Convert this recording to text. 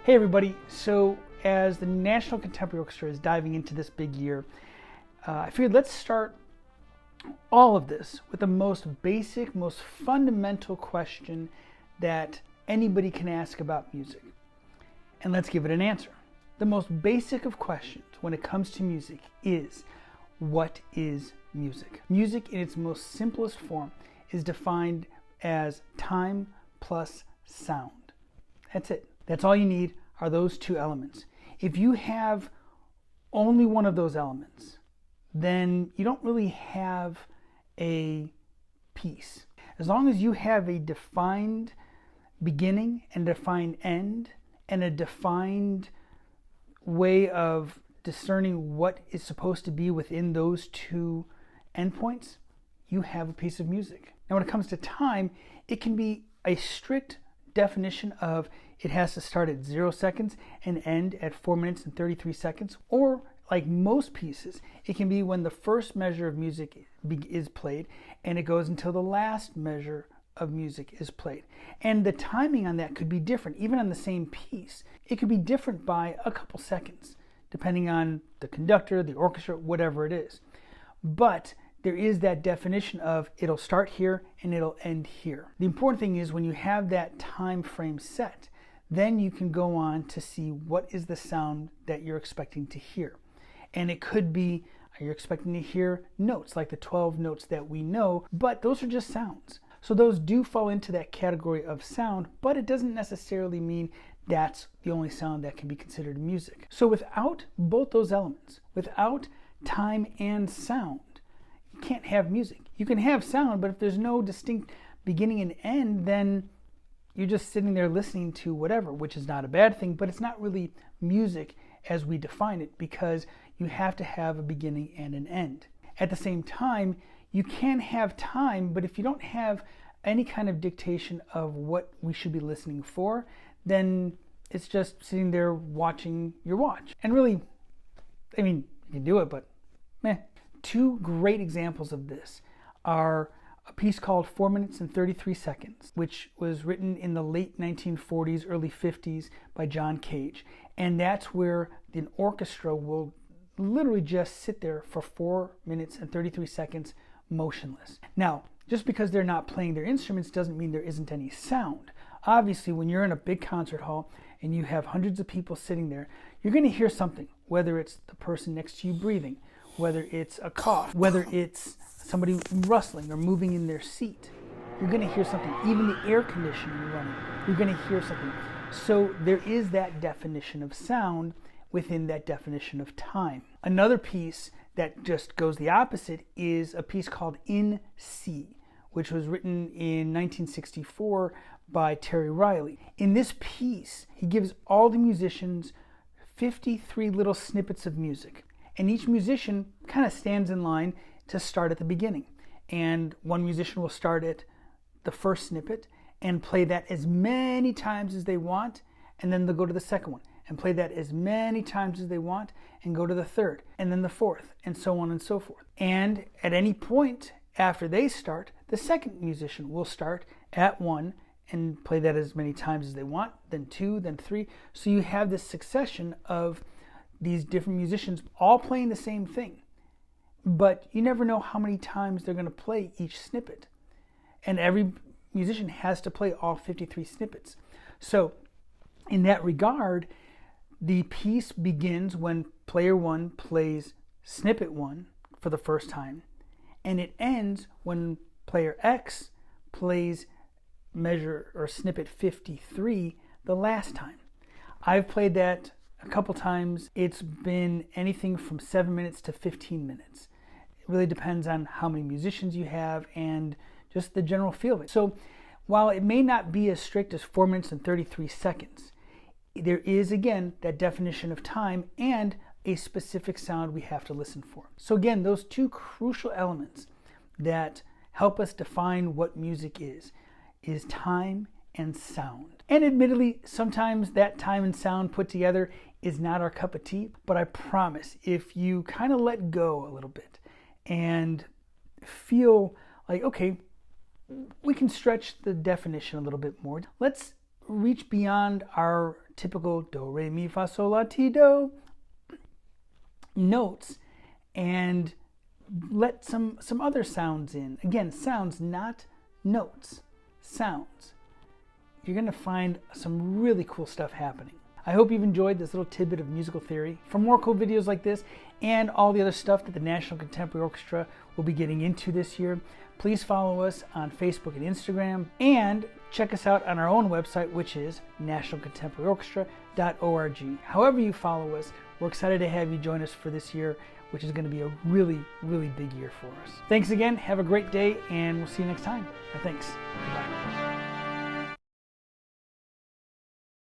Hey everybody, so as the National Contemporary Orchestra is diving into this big year, I figured let's start all of this with the most basic, most fundamental question that anybody can ask about music. And let's give it an answer. The most basic of questions when it comes to music is, what is music? Music in its most simplest form is defined as time plus sound. That's it. That's all you need are those two elements. If you have only one of those elements, then you don't really have a piece. As long as you have a defined beginning and defined end and a defined way of discerning what is supposed to be within those two endpoints, you have a piece of music. Now, when it comes to time, it can be a strict definition of it has to start at 0 seconds and end at 4 minutes and 33 seconds. Or like most pieces, it can be when the first measure of music is played and it goes until the last measure of music is played. And the timing on that could be different. Even on the same piece, it could be different by a couple seconds, depending on the conductor, the orchestra, whatever it is. But there is that definition of it'll start here and it'll end here. The important thing is when you have that time frame set, then you can go on to see what is the sound that you're expecting to hear. And it could be you're expecting to hear notes like the 12 notes that we know, but those are just sounds. So those do fall into that category of sound, but it doesn't necessarily mean that's the only sound that can be considered music. So without both those elements, without time and sound, you can't have music. You can have sound, but if there's no distinct beginning and end, then you're just sitting there listening to whatever, which is not a bad thing, but it's not really music as we define it because you have to have a beginning and an end. At the same time, you can have time, but if you don't have any kind of dictation of what we should be listening for, then it's just sitting there watching your watch. And really, I mean, you can do it, but meh. Two great examples of this are a piece called 4 minutes and 33 seconds, which was written in the late 1940s, early 50s by John Cage. And that's where an orchestra will literally just sit there for 4 minutes and 33 seconds motionless. Now, just because they're not playing their instruments doesn't mean there isn't any sound. Obviously, when you're in a big concert hall and you have hundreds of people sitting there, you're going to hear something, whether it's the person next to you breathing, whether it's a cough, whether it's somebody rustling or moving in their seat. You're going to hear something. Even the air conditioning running, you're going to hear something. So there is that definition of sound within that definition of time. Another piece that just goes the opposite is a piece called In C, which was written in 1964 by Terry Riley. In this piece, he gives all the musicians 53 little snippets of music. And each musician kind of stands in line to start at the beginning. And one musician will start at the first snippet and play that as many times as they want, and then they'll go to the second one and play that as many times as they want and go to the third and then the fourth and so on and so forth. And at any point after they start, the second musician will start at one and play that as many times as they want, then two, then three. So you have this succession of these different musicians all playing the same thing, but you never know how many times they're going to play each snippet. And every musician has to play all 53 snippets. So in that regard, the piece begins when player one plays snippet one for the first time, and it ends when player X plays measure or snippet 53 the last time. I've played that a couple times. It's been anything from 7 minutes to 15 minutes. It really depends on how many musicians you have and just the general feel of it. So while it may not be as strict as 4 minutes and 33 seconds, there is, again, that definition of time and a specific sound we have to listen for. So again, those two crucial elements that help us define what music is time and sound. And admittedly, sometimes that time and sound put together is not our cup of tea, but I promise if you kind of let go a little bit and feel like, okay, we can stretch the definition a little bit more. Let's reach beyond our typical do, re, mi, fa, sol, la, ti, do notes and let some other sounds in. Again, sounds, not notes, sounds. You're going to find some really cool stuff happening. I hope you've enjoyed this little tidbit of musical theory. For more cool videos like this and all the other stuff that the National Contemporary Orchestra will be getting into this year, please follow us on Facebook and Instagram, and check us out on our own website, which is nationalcontemporaryorchestra.org. However you follow us, we're excited to have you join us for this year, which is going to be a really, really big year for us. Thanks again. Have a great day, and we'll see you next time. Thanks. Goodbye.